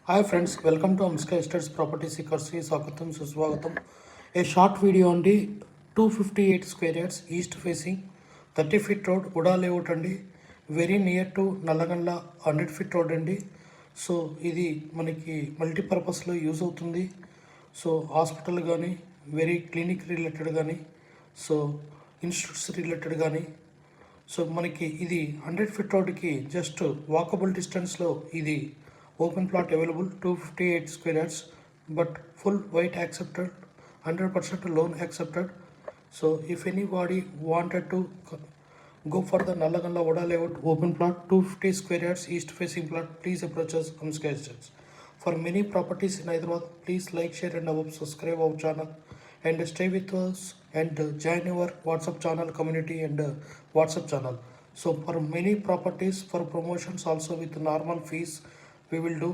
Hi friends, welcome to Amska Estates Property Seekers. Swagatam Suswagatam. A short video on the 258 square yards east facing 30 feet road Uda layout అండి very near to Nallagandla 100 feet road అండి. So ఇది మనకి మల్టీపర్పస్లో use అవుతుంది. So hospital కానీ very clinic related కానీ so institutes related కానీ so మనకి ఇది 100 ఫీట్ రోడ్కి జస్ట్ వాకబుల్ డిస్టెన్స్లో ఇది open plot available 258 square yards but full white accepted 100% loan accepted. So if anybody wanted to go for the Nallaganda Oda layout open plot 250 square yards east facing plot, please approach us Amska Estates. For many properties in Hyderabad, please like, share and subscribe our channel and stay with us and join our WhatsApp channel community and WhatsApp channel. So for many properties for promotions also with normal fees we will do.